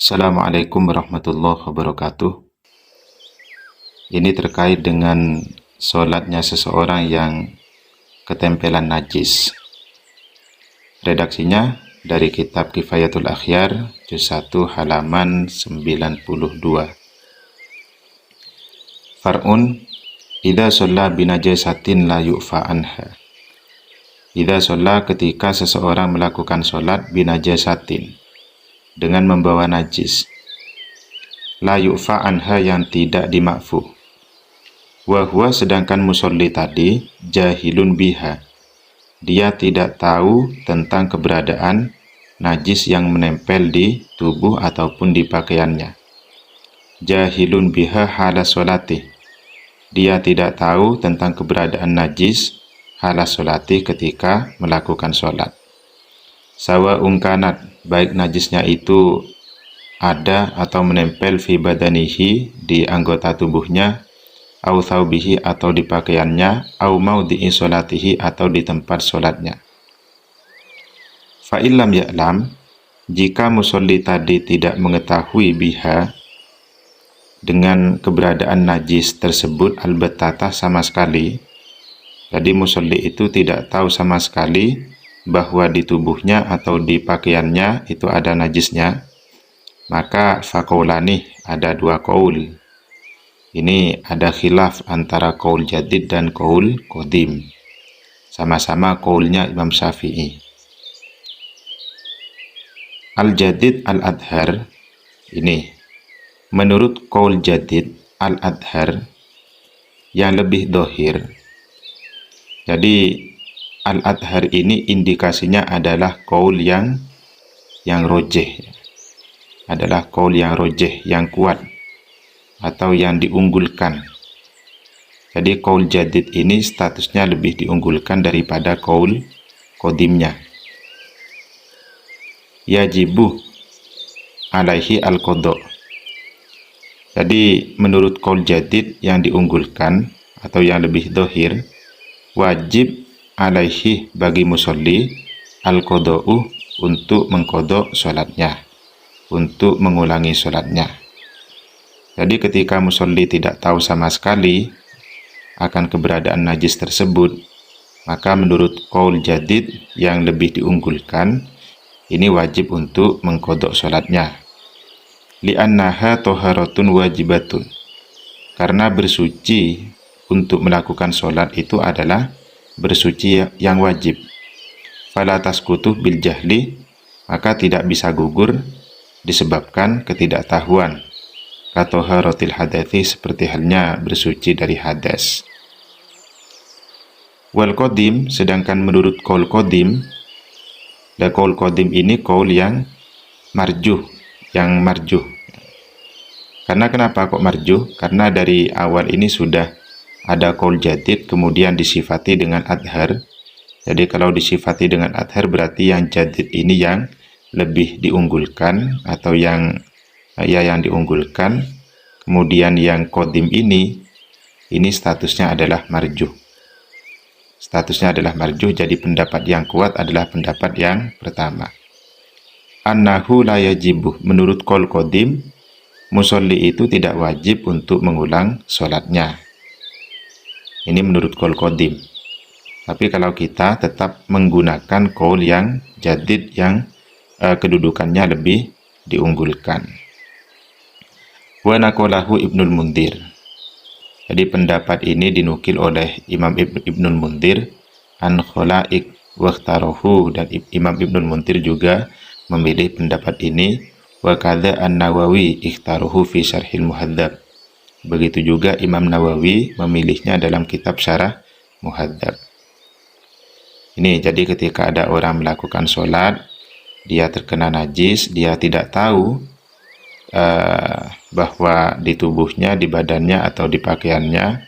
Assalamualaikum warahmatullahi wabarakatuh. Ini terkait dengan sholatnya seseorang yang ketempelan najis. Redaksinya dari kitab Kifayatul Akhyar, juz 1 halaman 92. Far'un, idza shalla binajasatin la yu'fa anha. Idza shalla, ketika seseorang melakukan sholat binajasatin, dengan membawa najis, la yu'fa anha, yang tidak dimakfu. Wa huwa, sedangkan musolli tadi, jahilun biha, dia tidak tahu tentang keberadaan najis yang menempel di tubuh ataupun di pakaiannya. Jahilun biha hala sholati, dia tidak tahu tentang keberadaan najis hala sholati, ketika melakukan sholat. Sawa ungkanat, baik najisnya itu ada atau menempel fi badanihi, di anggota tubuhnya, au thawbihi, atau di pakaiannya, au maudhi'i sholatihi, atau di tempat sholatnya. Fa illam ya'lam, jika musolli tadi tidak mengetahui biha, dengan keberadaan najis tersebut, albatata, sama sekali. Jadi musolli itu tidak tahu sama sekali bahwa di tubuhnya atau di pakaiannya itu ada najisnya, maka faqaulani, ada dua qaul. Ini ada khilaf antara qaul jadid dan qaul qadim. Sama-sama qaulnya Imam Syafi'i. Al-jadid al-adhar, ini menurut qaul jadid al-adhar, yang lebih dohir. Jadi al-adhar ini indikasinya adalah qaul yang rojeh, adalah qaul yang rojeh, yang kuat, atau yang diunggulkan. Jadi qaul jadid ini statusnya lebih diunggulkan daripada qaul qadimnya. Yajibu alaihi al-qadha. Jadi menurut qaul jadid yang diunggulkan atau yang lebih dohir, wajib alaihi, bagi musolli, al-qadha'u, untuk mengqadha sholatnya, untuk mengulangi sholatnya. Jadi ketika musolli tidak tahu sama sekali akan keberadaan najis tersebut, maka menurut qaul jadid yang lebih diunggulkan, ini wajib untuk mengqadha sholatnya. Li'annaha toharatun wajibatun, karena bersuci untuk melakukan sholat itu adalah bersuci yang wajib. Fala tasqutu bil jahli, maka tidak bisa gugur disebabkan ketidaktahuan. Katoharatil hadathi, seperti halnya bersuci dari hadas. Wal qadim, sedangkan menurut qaul qadim, dan qaul qadim ini qaul yang marjuh, Karena kenapa kok marjuh? Karena dari awal ini sudah ada qaul jadid, kemudian disifati dengan adhar. Jadi kalau disifati dengan adhar, berarti yang jadid ini yang lebih diunggulkan, atau yang diunggulkan. Kemudian yang qadim ini statusnya adalah marjuh. Statusnya adalah marjuh, jadi pendapat yang kuat adalah pendapat yang pertama. Annahu la yajibu, menurut qaul qadim, musolli itu tidak wajib untuk mengulang sholatnya. Ini menurut qaul qadim. Tapi kalau kita tetap menggunakan qaul yang jadid, yang kedudukannya lebih diunggulkan. Wa naqalahu Ibnul Mundhir. Jadi pendapat ini dinukil oleh Imam Ibnul Mundhir an khalaik wa ikhtarahu, dan Imam Ibnul Mundhir juga memilih pendapat ini. Wa kadza an-Nawawi ikhtaruhu fi Syarhil Muhadzab. Begitu juga Imam Nawawi memilihnya dalam kitab Syarah Muhadzab. Ini jadi ketika ada orang melakukan sholat, dia terkena najis, dia tidak tahu bahwa di tubuhnya, di badannya, atau di pakaiannya,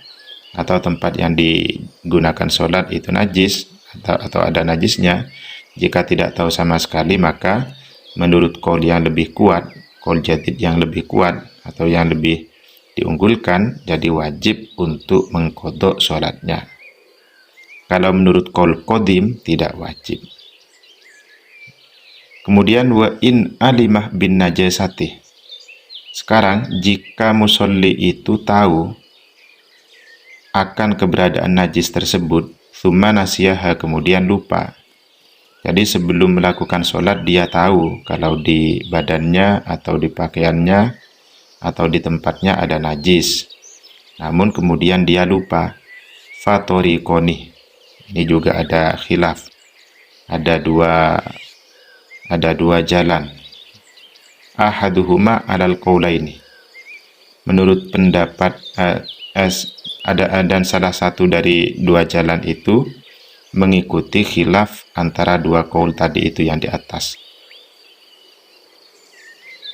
atau tempat yang digunakan sholat itu najis, atau ada najisnya. Jika tidak tahu sama sekali, maka menurut qaul yang lebih kuat, qaul jadid yang lebih kuat atau yang lebih diunggulkan, jadi wajib untuk mengqadha sholatnya. Kalau menurut qaul qadim tidak wajib. Kemudian wa in alimah bin najasati, Sekarang, jika musolli itu tahu akan keberadaan najis tersebut, tsumma nasiyaha, kemudian lupa. Jadi sebelum melakukan sholat dia tahu kalau di badannya atau di pakaiannya atau di tempatnya ada najis. Namun kemudian dia lupa. Fatoriqoni. Ini juga ada khilaf. Ada dua jalan. Ahaduhuma alal qaulaini. Menurut pendapat dan salah satu dari dua jalan itu mengikuti khilaf antara dua qaul tadi itu yang di atas.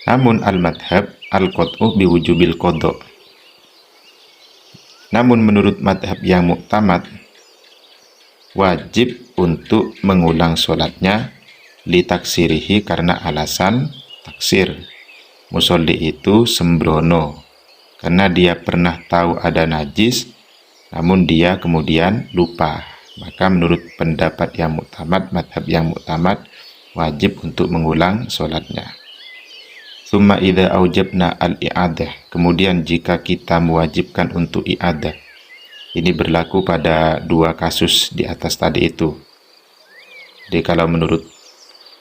Namun al-madhab al-qat'u biwujubil qadha. Namun menurut madhab yang muktamad, wajib untuk mengulang sholatnya litaksirihi, karena alasan taksir. Musolli itu sembrono karena dia pernah tahu ada najis, namun dia kemudian lupa. Maka menurut pendapat yang muktamad, madhab yang muktamad, wajib untuk mengulang sholatnya. Tsumma idza aujabna al-i'adah, kemudian jika kita mewajibkan untuk i'adah. Ini berlaku pada dua kasus di atas tadi itu. Jadi kalau menurut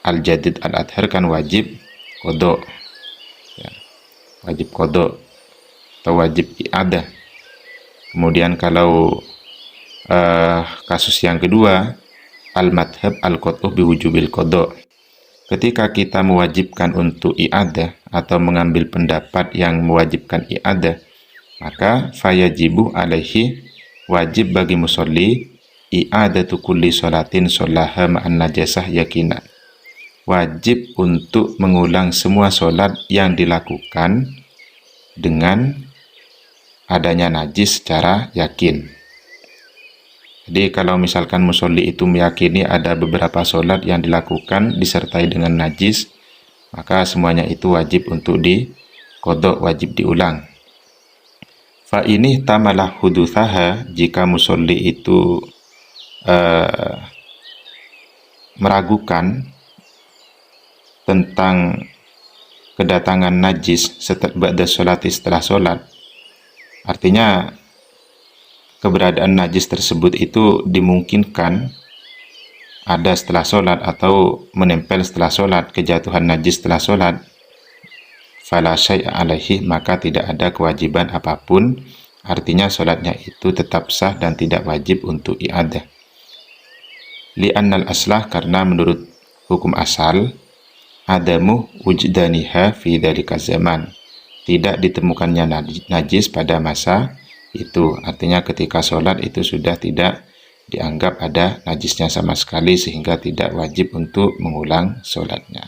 Al-Jadid Al-Adhar kan wajib qadha. Ya, wajib qadha atau wajib i'adah. Kemudian kalau kasus yang kedua, al-madhab al-qat'u biwujubil qadha. Ketika kita mewajibkan untuk i'adah atau mengambil pendapat yang mewajibkan i'adah, maka fayajibu alaihi, wajib bagi musolli, i'adatu kulli sholatin sholaha ma'an najasah yakinan. Wajib untuk mengulang semua sholat yang dilakukan dengan adanya najis secara yakin. Jadi kalau misalkan musolli itu meyakini ada beberapa sholat yang dilakukan disertai dengan najis, maka semuanya itu wajib untuk diqadha, wajib diulang. Fa ini tamalah hudutsaha, jika musolli itu meragukan tentang kedatangan najis setelah setelah sholat, artinya keberadaan najis tersebut itu dimungkinkan ada setelah sholat atau menempel setelah sholat, kejatuhan najis setelah sholat, fala syai'a alaihi, maka tidak ada kewajiban apapun, artinya sholatnya itu tetap sah dan tidak wajib untuk i'adah. Li'annal aslah, karena menurut hukum asal, adamu wujdaniha fi dzalika zaman, tidak ditemukannya najis pada masa itu, artinya ketika sholat itu sudah tidak dianggap ada najisnya sama sekali, sehingga tidak wajib untuk mengulang sholatnya.